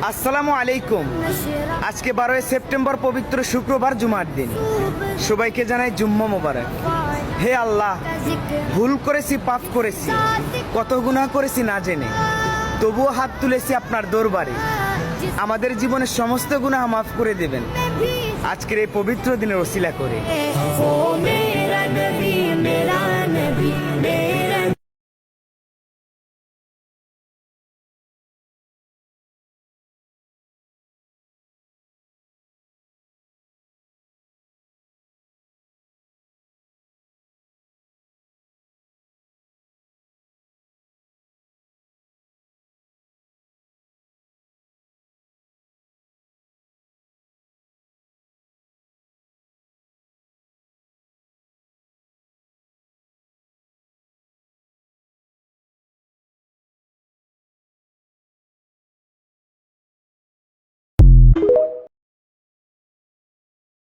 আসসালামু আলাইকুম। আজকে 12 সেপ্টেম্বর, পবিত্র শুক্রবার, জুমার দিন। সবাইকে জানাই জুম্মা মোবারক। হে আল্লাহ, ভুল করেছি, পাপ করেছি, কত গুনাহ করেছি না জেনে, তবুও হাত তুলেছি আপনার দরবারে। আমাদের জীবনের সমস্ত গুনাহ মাফ করে দেবেন আজকের এই পবিত্র দিনের ওসিলা করে।